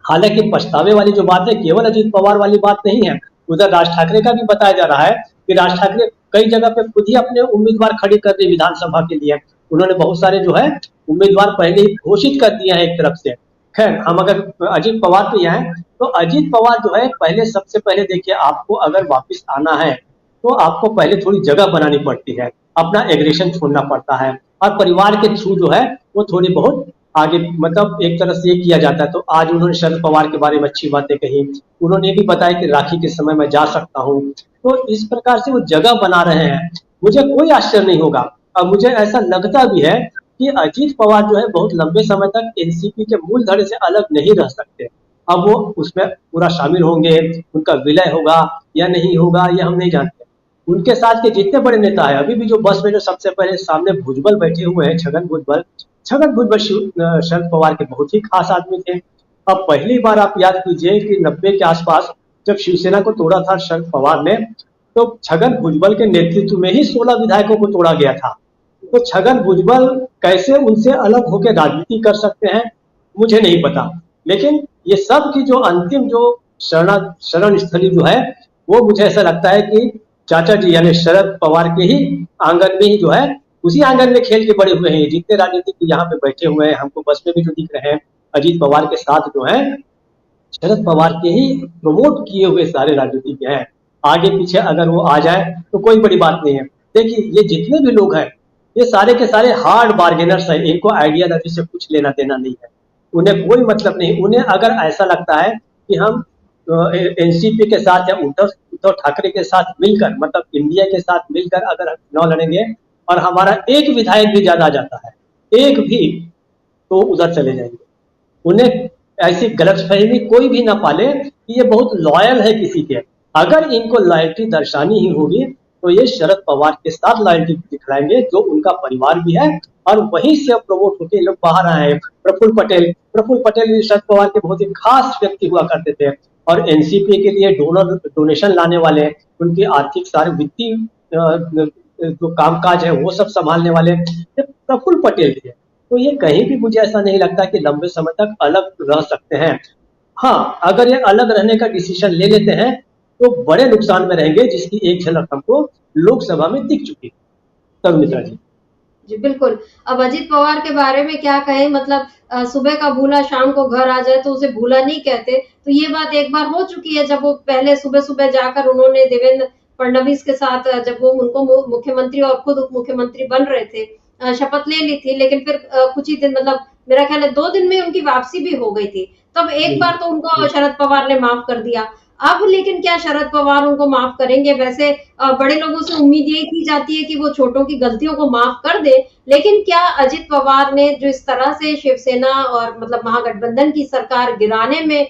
हालांकि पछतावे वाली जो बात है केवल अजीत पवार वाली बात नहीं है, उधर राज ठाकरे का भी बताया जा रहा है कि राज ठाकरे कई जगह पे खुद ही अपने उम्मीदवार खड़ी कर रहे विधानसभा के लिए। उन्होंने बहुत सारे जो है उम्मीदवार पहले ही घोषित कर दिए हैं एक तरफ से। खैर हम अगर अजीत पवार पे आए तो अजीत पवार जो है पहले, सबसे पहले देखिए, आपको अगर वापस आना है तो आपको पहले थोड़ी जगह बनानी पड़ती है, अपना एग्रेशन छोड़ना पड़ता है और परिवार के थ्रू जो है वो थोड़ी बहुत आगे, मतलब एक तरह से ये किया जाता है। तो आज उन्होंने शरद पवार के बारे में अच्छी बातें कही, उन्होंने भी बताया कि राखी के समय मैं जा सकता हूँ। तो इस प्रकार से वो जगह बना रहे हैं, मुझे कोई आश्चर्य नहीं होगा। और मुझे ऐसा लगता भी है कि अजीत पवार जो है बहुत लंबे समय तक एनसीपी के मूल धड़े से अलग नहीं रह सकते। अब वो उसमें पूरा शामिल होंगे, उनका विलय होगा या नहीं होगा ये हम नहीं जानते। उनके साथ के जितने बड़े नेता है, अभी भी जो बस में जो सबसे पहले सामने भुजबल बैठे हुए हैं, छगन भुजबल शरद पवार के बहुत ही खास आदमी थे। अब पहली बार आप याद कीजिए कि 90 के आसपास जब शिवसेना को तोड़ा था शरद पवार ने, तो छगन भुजबल के नेतृत्व में ही 16 विधायकों को तोड़ा गया था। तो छगन भुजबल कैसे उनसे अलग होकर राजनीति कर सकते हैं मुझे नहीं पता, लेकिन ये सब की जो अंतिम जो शरण स्थली जो है वो मुझे ऐसा लगता है कि चाचा जी यानी शरद पवार के ही आंगन में ही जो है, उसी आंगन में खेल के बड़े हुए हैं। जितने राजनीतिक यहाँ पे बैठे हुए हैं, हमको बस में भी जो दिख रहे हैं, अजीत पवार के साथ जो है शरद पवार के ही प्रमोट किए हुए सारे राजनीतिज्ञ हैं। आगे पीछे अगर वो आ जाए तो कोई बड़ी बात नहीं है। देखिए ये जितने भी लोग हैं ये सारे के सारे हार्ड बार्गेनर्स हैं, इनको आइडियालॉजी से कुछ लेना देना नहीं है, उन्हें कोई मतलब नहीं। उन्हें अगर ऐसा लगता है कि हम एनसीपी के साथ या उद्धव ठाकरे के साथ मिलकर, मतलब इंडिया के साथ मिलकर अगर चुनाव लड़ेंगे और हमारा एक विधायक भी ज्यादा आ जाता है, एक भी, तो उधर चले जाएंगे। उन्हें ऐसी गलतफहमी कोई भी ना पाले कि ये बहुत लॉयल है किसी के। अगर इनको लॉयल्टी दर्शानी ही होगी तो ये शरद पवार के साथ लॉयल्टी दिखलाएंगे, जो उनका परिवार भी है, और वहीं से प्रमोट होकर लोग बाहर आए हैं। प्रफुल्ल पटेल भी शरद पवार के बहुत ही खास व्यक्ति हुआ करते थे और एनसीपी के लिए डोनेशन लाने वाले, उनकी आर्थिक सारे वित्तीय जो कामकाज है वो सब संभालने वाले प्रफुल्ल पटेल थे। तो ये कहीं भी मुझे ऐसा नहीं लगता कि लंबे समय तक अलग रह सकते हैं। हाँ, अगर ये अलग रहने का डिसीजन ले लेते हैं तो बड़े नुकसान में रहेंगे, जिसकी एक झलक हमको लोकसभा में दिख चुकी। तरुमित्रा जी। जी बिल्कुल। अब अजीत पवार के बारे में क्या कहें, मतलब सुबह का भूला शाम को घर आ जाए तो उसे भूला नहीं कहते। तो ये बात एक बार हो चुकी है, जब वो पहले सुबह सुबह जाकर उन्होंने देवेंद्र फडणवीस के साथ, जब वो उनको मुख्यमंत्री और खुद उप मुख्यमंत्री बन रहे थे, शपथ ले ली थी। लेकिन फिर कुछ ही दिन, मतलब मेरा ख्याल है 2 दिन में उनकी वापसी भी हो गई थी। तब एक बार तो उनको शरद पवार ने माफ कर दिया। अब लेकिन क्या शरद पवार उनको माफ करेंगे? वैसे बड़े लोगों से उम्मीद यही की जाती है कि वो छोटों की गलतियों को माफ कर दे, लेकिन क्या अजित पवार ने जो इस तरह से शिवसेना और मतलब महागठबंधन की सरकार गिराने में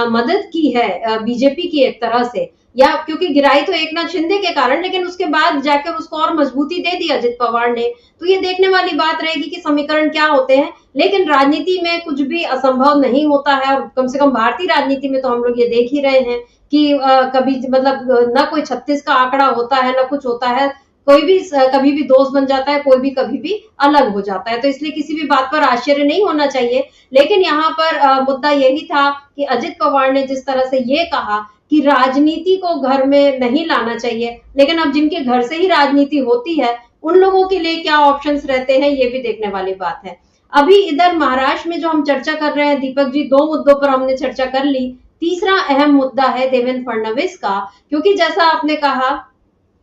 मदद की है बीजेपी की एक तरह से, या क्योंकि गिराई तो एकनाथ शिंदे के कारण, लेकिन उसके बाद जाकर उसको और मजबूती दे दी अजित पवार ने, तो ये देखने वाली बात रहेगी कि समीकरण क्या होते हैं। लेकिन राजनीति में कुछ भी असंभव नहीं होता है, और कम से कम भारतीय राजनीति में तो हम लोग ये देख ही रहे हैं कि कभी मतलब ना कोई 36 का आंकड़ा होता है, ना कुछ होता है। कोई भी कभी भी दोस्त बन जाता है, कोई भी कभी भी अलग हो जाता है, तो इसलिए किसी भी बात पर आश्चर्य नहीं होना चाहिए। लेकिन यहाँ पर मुद्दा यही था कि अजित पवार ने जिस तरह से ये कहा कि राजनीति को घर में नहीं लाना चाहिए, लेकिन अब जिनके घर से ही राजनीति होती है उन लोगों के लिए क्या ऑप्शंस रहते हैं, ये भी देखने वाली बात है। अभी इधर महाराष्ट्र में जो हम चर्चा कर रहे हैं दीपक जी, 2 मुद्दों पर हमने चर्चा कर ली। तीसरा अहम मुद्दा है देवेंद्र फडणवीस का, क्योंकि जैसा आपने कहा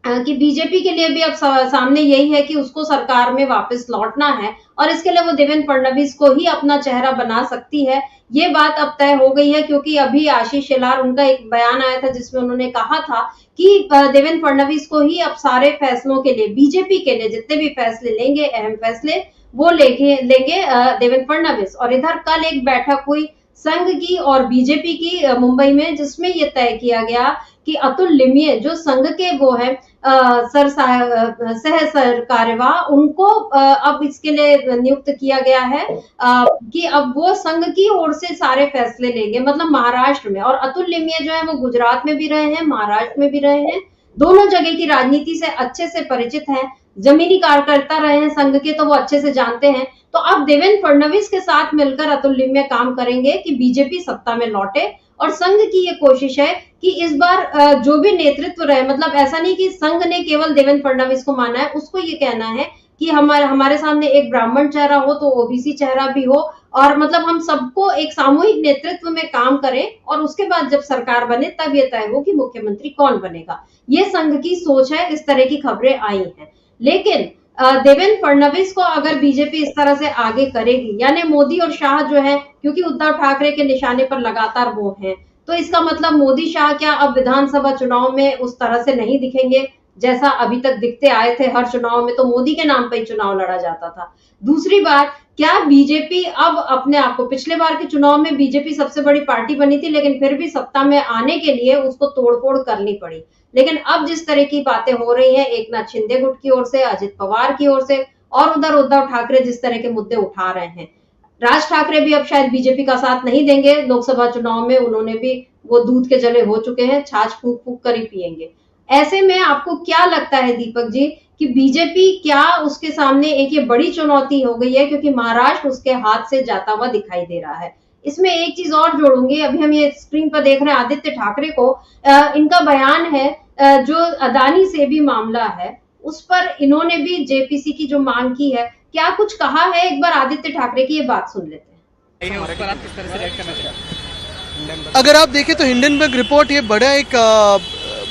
कि बीजेपी के लिए भी अब सामने यही है कि उसको सरकार में वापस लौटना है और इसके लिए वो देवेंद्र फडणवीस को ही अपना चेहरा बना सकती है। ये बात अब तय हो गई है, क्योंकि अभी आशीष शेलार उनका एक बयान आया था जिसमें उन्होंने कहा था कि देवेंद्र फडणवीस को ही अब सारे फैसलों के लिए, बीजेपी के लिए जितने भी फैसले लेंगे, अहम फैसले, वो लेंगे देवेंद्र फडणवीस। और इधर कल एक बैठक हुई संघ की और बीजेपी की मुंबई में, जिसमें ये तय किया गया कि अतुल लिमये जो संघ के वो है सह सरकार्यवाह, उनको अब इसके लिए नियुक्त किया गया है कि अब वो संघ की ओर से सारे फैसले लेंगे, मतलब महाराष्ट्र में। और अतुल लिमये जो है वो गुजरात में भी रहे हैं, महाराष्ट्र में भी रहे हैं, दोनों जगह की राजनीति से अच्छे से परिचित हैं, जमीनी कार्यकर्ता रहे हैं संघ के, तो वो अच्छे से जानते हैं। तो अब देवेंद्र फडणवीस के साथ मिलकर अतुल लिमये काम करेंगे कि बीजेपी सत्ता में लौटे। और संघ की ये कोशिश है कि इस बार जो भी नेतृत्व रहे, मतलब ऐसा नहीं कि संघ ने केवल देवेंद्र फडणवीस को माना है, उसको ये कहना है कि हमारे सामने एक ब्राह्मण चेहरा हो तो ओबीसी चेहरा भी हो, और मतलब हम सबको एक सामूहिक नेतृत्व में काम करें और उसके बाद जब सरकार बने तब ये तय हो कि मुख्यमंत्री कौन बनेगा। ये संघ की सोच है, इस तरह की खबरें आई हैं। लेकिन देवेंद्र फडणवीस को अगर बीजेपी इस तरह से आगे करेगी, यानी मोदी और शाह जो है, क्योंकि उद्धव ठाकरे के निशाने पर लगातार वो हैं, तो इसका मतलब मोदी शाह क्या अब विधानसभा चुनाव में उस तरह से नहीं दिखेंगे जैसा अभी तक दिखते आए थे। हर चुनाव में तो मोदी के नाम पर ही चुनाव लड़ा जाता था। दूसरी बात, क्या बीजेपी अब अपने आप को, पिछले बार के चुनाव में बीजेपी सबसे बड़ी पार्टी बनी थी, लेकिन फिर भी सत्ता में आने के लिए उसको तोड़फोड़ करनी पड़ी। लेकिन अब जिस तरह की बातें हो रही हैं, एकनाथ शिंदे गुट की ओर से, अजित पवार की ओर से, और उधर उद्धव ठाकरे जिस तरह के मुद्दे उठा रहे हैं, राज ठाकरे भी अब शायद बीजेपी का साथ नहीं देंगे। लोकसभा चुनाव में उन्होंने भी, वो दूध के जले हो चुके हैं, छाछ फूक फूक कर ही पिएंगे। ऐसे में आपको क्या लगता है दीपक जी कि बीजेपी क्या उसके सामने एक ये बड़ी चुनौती हो गई है, क्योंकि महाराष्ट्र उसके हाथ से जाता हुआ दिखाई दे रहा है। इसमें एक चीज और जोड़ूंगी, अभी हम ये स्क्रीन पर देख रहे हैं आदित्य ठाकरे को, इनका बयान है जो अदानी से भी मामला है, उस पर इन्होंने भी जेपीसी की जो मांग की है, क्या कुछ कहा है? एक बार आदित्य ठाकरे की ये बात सुन लेते हैं। उस पर आप किस तरह से रिएक्ट करना चाहते हैं? अगर आप देखें तो हिंडनबर्ग रिपोर्ट ये बड़ा एक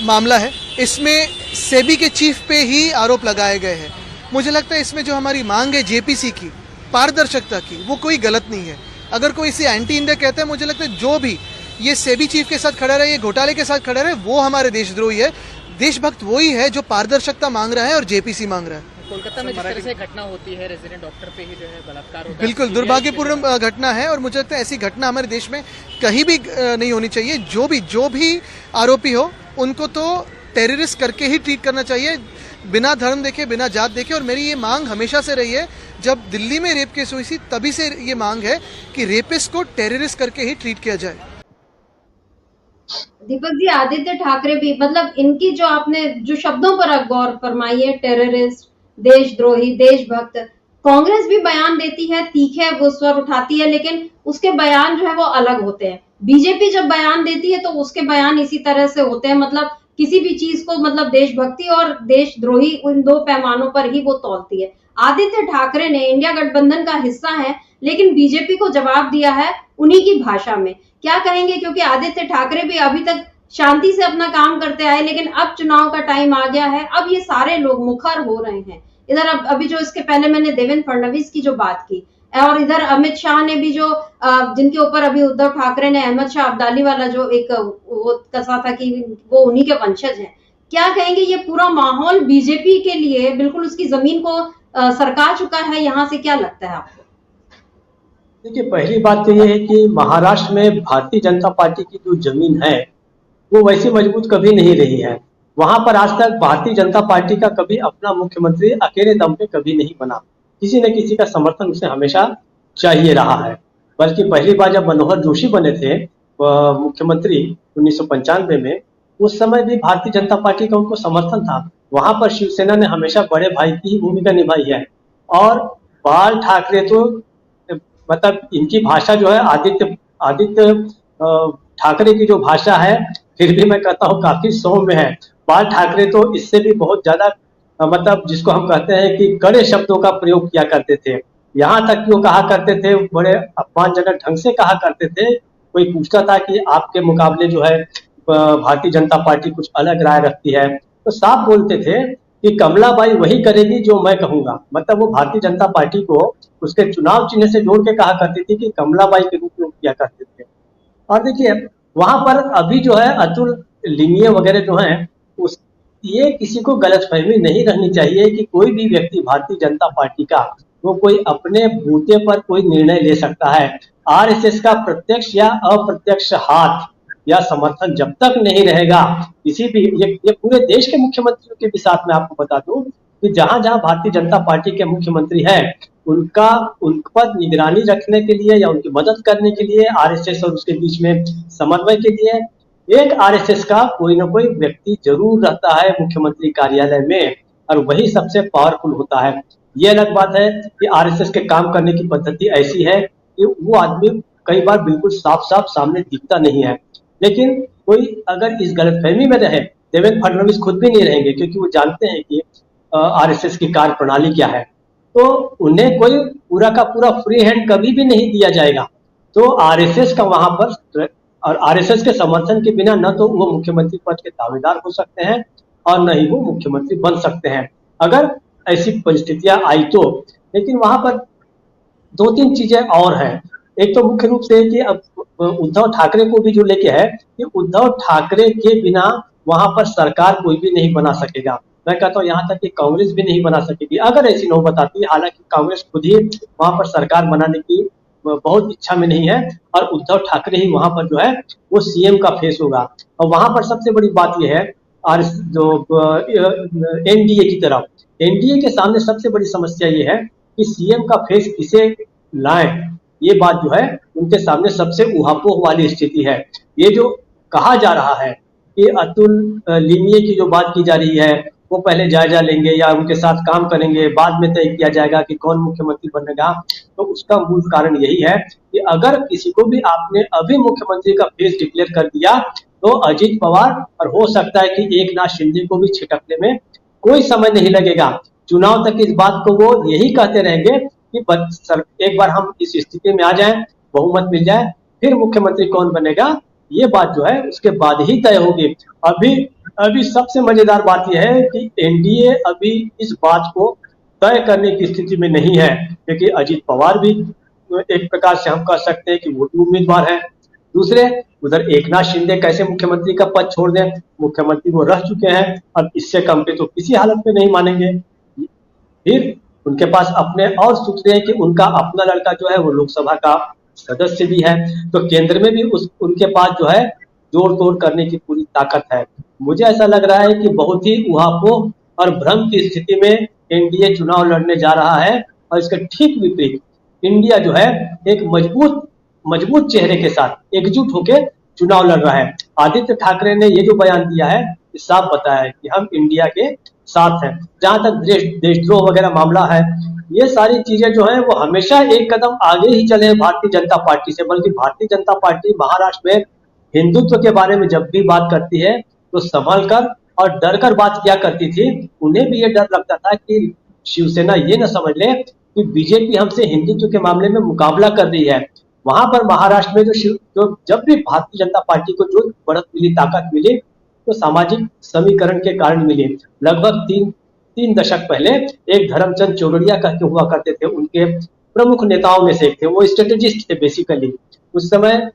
मामला है। इसमें सेबी के चीफ पे ही आरोप लगाए गए हैं। मुझे लगता है इसमें जो हमारी मांग है जेपीसी की, पारदर्शिता की, वो कोई गलत नहीं है। अगर कोई इसे एंटी इंडिया कहता है, मुझे लगता है जो भी ये सेबी चीफ के साथ खड़ा रहे, ये घोटाले के साथ खड़ा रहे, वो हमारे देशद्रोही है। देशभक्त वही है जो पारदर्शिता मांग रहा है और जेपीसी मांग रहा है। कोलकाता में जिस तरह से घटना होती है, रेजिडेंट डॉक्टर पे ही जो है बलात्कार होता है, बिल्कुल दुर्भाग्यपूर्ण घटना है और मुझे लगता है ऐसी घटना हमारे देश में कहीं भी नहीं होनी चाहिए। जो भी आरोपी हो उनको तो टेररिस्ट करके ही ट्रीट करना चाहिए, बिना धर्म देखे, बिना जात देखे। और मेरी ये मांग हमेशा से रही है, जब दिल्ली में रेप केस हुई थी तभी से ये मांग है कि रेपिस्ट को टेररिस्ट करके ही ट्रीट किया जाए। दीपक जी, आदित्य ठाकरे भी, मतलब इनकी जो आपने जो शब्दों पर गौर फरमाई है, टेररिस्ट, देशद्रोही, देशभक्त, कांग्रेस भी बयान देती है, तीखे वो स्वर उठाती है, लेकिन उसके बयान जो है वो अलग होते हैं। बीजेपी जब बयान देती है तो उसके बयान इसी तरह से होते हैं, मतलब किसी भी चीज को, मतलब देशभक्ति और देशद्रोही, उन दो पैमानों पर ही वो तौलती है। आदित्य ठाकरे ने इंडिया गठबंधन का हिस्सा है, लेकिन बीजेपी को जवाब दिया है उन्हीं की भाषा में। क्या कहेंगे, क्योंकि आदित्य ठाकरे भी अभी तक शांति से अपना काम करते आए, लेकिन अब चुनाव का टाइम आ गया है, अब ये सारे लोग मुखर हो रहे हैं। इधर अब अभी जो इसके पहले मैंने देवेंद्र फडणवीस की जो बात की, और इधर अमित शाह ने भी जो जिनके ऊपर अभी उद्धव ठाकरे ने अहमद शाह अब्दाली वाला जो एक वो कसा था कि वो उन्हीं के वंशज हैं, क्या कहेंगे? ये पूरा माहौल बीजेपी के लिए बिल्कुल उसकी जमीन को सरका चुका है, यहाँ से क्या लगता है आपको? देखिए, पहली बात तो ये है कि महाराष्ट्र में भारतीय जनता पार्टी की जो जमीन है वो वैसी मजबूत कभी नहीं रही है। वहां पर आज तक भारतीय जनता पार्टी का कभी अपना मुख्यमंत्री अकेले दम पे कभी नहीं बना, किसी न किसी का समर्थन उसे हमेशा चाहिए रहा है। बल्कि पहली बार जब मनोहर जोशी बने थे मुख्यमंत्री 1995 में, उस समय भी भारतीय जनता पार्टी का उनको समर्थन था। वहां पर शिवसेना ने हमेशा बड़े भाई की ही भूमिका निभाई है। और बाल ठाकरे तो मतलब इनकी भाषा जो है आदित्य आदित्य ठाकरे की जो भाषा है, फिर भी मैं कहता हूँ काफी सौम्य है। बाल ठाकरे तो इससे भी बहुत ज्यादा मतलब जिसको हम कहते हैं कि कड़े शब्दों का प्रयोग किया करते थे। यहाँ तक कि वो कहा करते थे, बड़े अपमानजनक ढंग से कहा करते थे, कोई पूछता था कि आपके मुकाबले जो है भारतीय जनता पार्टी कुछ अलग राय रखती है, तो साफ बोलते थे कि कमलाबाई वही करेगी जो मैं कहूंगा। मतलब वो भारतीय जनता पार्टी को उसके चुनाव चिन्ह से जोड़ के कहा करती थी कि कमलाबाई के रूप में किया करते थे। और देखिए वहां पर अभी जो है अतुल लिमिये वगैरह जो है उस ये किसी को गलतफहमी नहीं रहनी चाहिए कि कोई भी व्यक्ति भारतीय जनता पार्टी का वो कोई अपने बूते पर कोई निर्णय ले सकता है। आरएसएस का प्रत्यक्ष या अप्रत्यक्ष हाथ या समर्थन जब तक नहीं रहेगा किसी भी ये पूरे देश के मुख्यमंत्रियों के भी साथ में आपको बता दूं कि जहां जहां भारतीय जनता पार्टी के मुख्यमंत्री हैं उनका उन पर निगरानी रखने के लिए या उनकी मदद करने के लिए आरएसएस और उसके बीच में समन्वय के लिए एक आरएसएस का कोई ना कोई व्यक्ति जरूर रहता है मुख्यमंत्री कार्यालय में, और वही सबसे पावरफुल होता है। ये अलग बात है कि आरएसएस के काम करने की पद्धति ऐसी है कि वो आदमी कई बार बिल्कुल साफ साफ सामने दिखता नहीं है। लेकिन कोई अगर इस गलतफहमी में रहे, देवेंद्र फडणवीस खुद भी नहीं रहेंगे क्योंकि वो जानते हैं कि आरएसएस की कार्य प्रणाली क्या है, तो उन्हें कोई पूरा का पूरा फ्री हैंड कभी भी नहीं दिया जाएगा। तो आरएसएस का वहां पर और आरएसएस के समर्थन के बिना न तो वो मुख्यमंत्री पद के दावेदार हो सकते हैं और न ही वो मुख्यमंत्री बन सकते हैं अगर ऐसी परिस्थितियां आई तो। लेकिन वहां पर दो तीन चीजें और हैं। एक तो मुख्य रूप से कि अब उद्धव ठाकरे को भी जो लेके है कि उद्धव ठाकरे के बिना वहां पर सरकार कोई भी नहीं बना सकेगा। मैं कहता हूँ यहाँ तक कि कांग्रेस भी नहीं बना सकेगी अगर ऐसी नौबत आती है। हालांकि कांग्रेस खुद ही वहां पर सरकार बनाने की बहुत इच्छा में नहीं है और उद्धव ठाकरे ही वहां पर जो है वो सीएम का फेस होगा। और वहां पर सबसे बड़ी बात यह है और जो एनडीए की तरफ, एनडीए के सामने सबसे बड़ी समस्या ये है कि सीएम का फेस किसे लाएं, ये बात जो है उनके सामने सबसे उहापोह वाली स्थिति है। ये जो कहा जा रहा है कि अतुल लिमिये की जो बात की जा रही है वो पहले जायजा लेंगे या उनके साथ काम करेंगे, बाद में तय किया जाएगा कि कौन मुख्यमंत्री बनेगा, तो उसका मूल कारण यही है कि अगर किसी को भी आपने अभी मुख्यमंत्री का फेस डिक्लेयर कर दिया तो अजीत पवार और हो सकता है कि एकनाथ शिंदे को भी छिटकने में कोई समय नहीं लगेगा। चुनाव तक इस बात को वो यही कहते रहेंगे कि एक बार हम इस स्थिति में आ जाएं, बहुमत मिल जाए, फिर मुख्यमंत्री कौन बनेगा ये बात जो है उसके बाद ही तय होगी। अभी सबसे मजेदार बात यह है कि एनडीए अभी इस बात को तय करने की स्थिति में नहीं है क्योंकि अजीत पवार भी एक प्रकार से हम कह सकते हैं कि वो उम्मीदवार है। दूसरे उधर एकनाथ शिंदे कैसे मुख्यमंत्री का पद छोड़ दें, मुख्यमंत्री वो रह चुके हैं, अब इससे कम पे तो किसी हालत में नहीं मानेंगे। फिर उनके पास अपने और सूत्र है कि उनका अपना लड़का जो है वो लोकसभा का सदस्य भी है, तो केंद्र में भी उनके पास जो है जोड़ तोड़ करने की पूरी ताकत है। मुझे ऐसा लग रहा है कि बहुत ही उहापोह और भ्रम की स्थिति में एनडीए चुनाव लड़ने जा रहा है और इसके ठीक विपरीत इंडिया जो है एक मजबूत चेहरे के साथ एकजुट होकर चुनाव लड़ रहा है। आदित्य ठाकरे ने ये जो बयान दिया है साफ बताया है कि हम इंडिया के साथ हैं। जहां तक देशद्रोह वगैरह मामला है, ये सारी चीजें जो है वो हमेशा एक कदम आगे ही चले भारतीय जनता पार्टी से, बल्कि भारतीय जनता पार्टी महाराष्ट्र में हिंदुत्व के बारे में जब भी बात करती है तो संभल कर और डर कर बात किया करती थी। उन्हें भी ये डर लगता था कि शिवसेना ये न समझ ले कि बीजेपी हमसे हिंदुत्व के मामले में मुकाबला कर रही है। वहां पर महाराष्ट्र में जो जब भी भारतीय जनता पार्टी को जो बढ़त मिली, ताकत मिली, तो सामाजिक समीकरण के कारण मिली। लगभग तीन दशक पहले एक धर्मचंद चौरड़िया कहते हुआ करते थे, उनके प्रमुख नेताओं में से एक थे, वो स्ट्रेटेजिस्ट थे बेसिकली। उस समय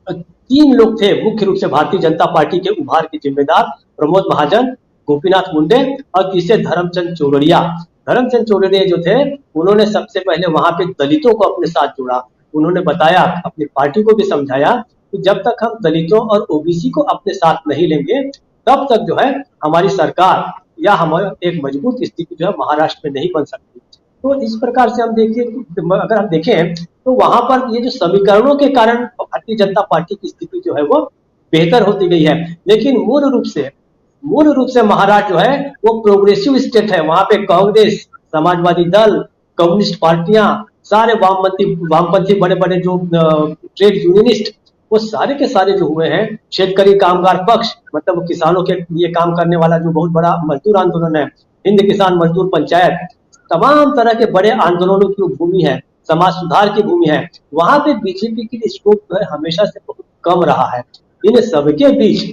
3 लोग थे मुख्य रूप से भारतीय जनता पार्टी के उभार के जिम्मेदार, प्रमोद महाजन, गोपीनाथ मुंडे और तीसरे धर्मचंद चौरड़िया। धर्मचंद चौरड़िया जो थे उन्होंने सबसे पहले वहां पे दलितों को अपने साथ जोड़ा। उन्होंने बताया, अपनी पार्टी को भी समझाया कि जब तक हम दलितों और ओबीसी को अपने साथ नहीं लेंगे तब तक जो है हमारी सरकार या हमारी एक मजबूत स्थिति जो है महाराष्ट्र में नहीं बन सकती। तो इस प्रकार से हम अगर हम देखें तो वहां पर ये जो समीकरणों के कारण भारतीय जनता पार्टी की स्थिति जो है वो बेहतर होती गई है। लेकिन मूल रूप से मूल रूप से महाराष्ट्र जो है वो प्रोग्रेसिव स्टेट है। वहां पे कांग्रेस, समाजवादी दल, कम्युनिस्ट पार्टियां, सारे वामपंथी बड़े बड़े जो ट्रेड यूनियनिस्ट, वो सारे के सारे जो हुए हैं, शेतकरी कामगार पक्ष, मतलब किसानों के लिए काम करने वाला जो बहुत बड़ा मजदूर आंदोलन है, हिंद किसान मजदूर पंचायत, तमाम तरह के बड़े आंदोलनों की भूमि है, समाज सुधार की भूमि है। वहां पे बीजेपी की स्कोप जो है हमेशा से बहुत कम रहा है। इन सबके बीच,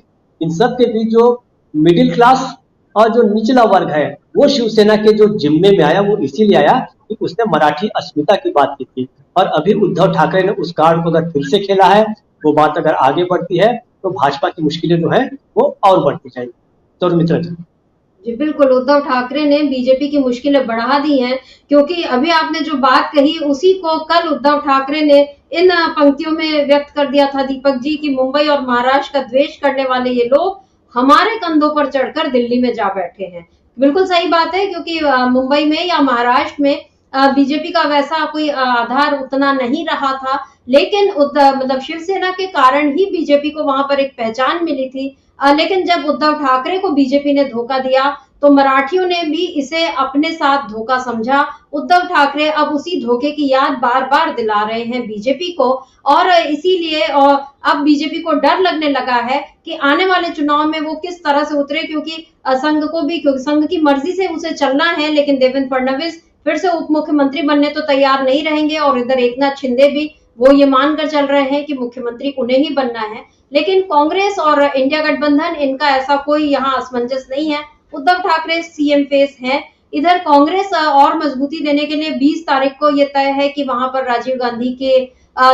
इन सब के बीच जो मिडिल क्लास और जो निचला वर्ग है, वो शिवसेना के जो जिम्मे में आया, वो इसीलिए आया कि उसने मराठी अस्मिता की बात की थी। और अभी उद्धव ठाकरे ने उस कार्ड को अगर फिर से खेला है, वो बात अगर आगे बढ़ती है तो भाजपा की मुश्किलें जो है वो और बढ़ती जाएगी। तो मित्र जी बिल्कुल, उद्धव ठाकरे ने बीजेपी की मुश्किलें बढ़ा दी हैं, क्योंकि अभी आपने जो बात कही उसी को कल उद्धव ठाकरे ने इन पंक्तियों में व्यक्त कर दिया था दीपक जी, कि मुंबई और महाराष्ट्र का द्वेष करने वाले ये लोग हमारे कंधों पर चढ़कर दिल्ली में जा बैठे हैं। बिल्कुल सही बात है, क्योंकि मुंबई में या महाराष्ट्र में बीजेपी का वैसा कोई आधार उतना नहीं रहा था, लेकिन मतलब शिवसेना के कारण ही बीजेपी को वहां पर एक पहचान मिली थी। लेकिन जब उद्धव ठाकरे को बीजेपी ने धोखा दिया, तो मराठियों ने भी इसे अपने साथ धोखा समझा। उद्धव ठाकरे अब उसी धोखे की याद बार-बार दिला रहे हैं बीजेपी को, और इसीलिए अब बीजेपी को डर लगने लगा है कि आने वाले चुनाव में वो किस तरह से उतरे, क्योंकि संघ की मर्जी से उसे चलना है, लेकिन देवेंद्र फडणवीस फिर से उप मुख्यमंत्री बनने तो तैयार नहीं रहेंगे, और इधर एकनाथ शिंदे भी वो ये मानकर चल रहे हैं कि मुख्यमंत्री उन्हें ही बनना है। लेकिन कांग्रेस और इंडिया गठबंधन, इनका ऐसा कोई यहाँ असमंजस नहीं है। उद्धव ठाकरे सीएम फेस हैं। इधर कांग्रेस और मजबूती देने के लिए 20 तारीख को ये तय है कि वहां पर राजीव गांधी के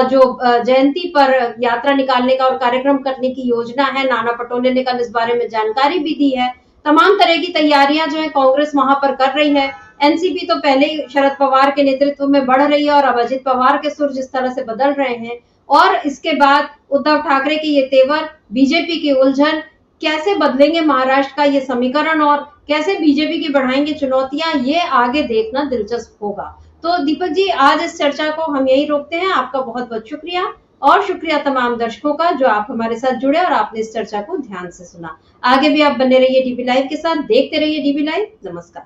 जो जयंती पर यात्रा निकालने का और कार्यक्रम करने की योजना है। नाना पटोले ने कल इस बारे में जानकारी भी दी है। तमाम तरह की तैयारियां जो है कांग्रेस वहां पर कर रही है। एनसीपी तो पहले ही शरद पवार के नेतृत्व में बढ़ रही है, और अब अजित पवार के सुर जिस तरह से बदल रहे हैं, और इसके बाद उद्धव ठाकरे के ये तेवर, बीजेपी की उलझन, कैसे बदलेंगे महाराष्ट्र का ये समीकरण, और कैसे बीजेपी की बढ़ाएंगे चुनौतियां, ये आगे देखना दिलचस्प होगा। तो दीपक जी, आज इस चर्चा को हम यही रोकते हैं। आपका बहुत बहुत शुक्रिया, और शुक्रिया तमाम दर्शकों का जो आप हमारे साथ जुड़े और आपने इस चर्चा को ध्यान से सुना। आगे भी आप बने रहिए डीबी लाइव के साथ, देखते रहिए डीबी लाइव। नमस्कार।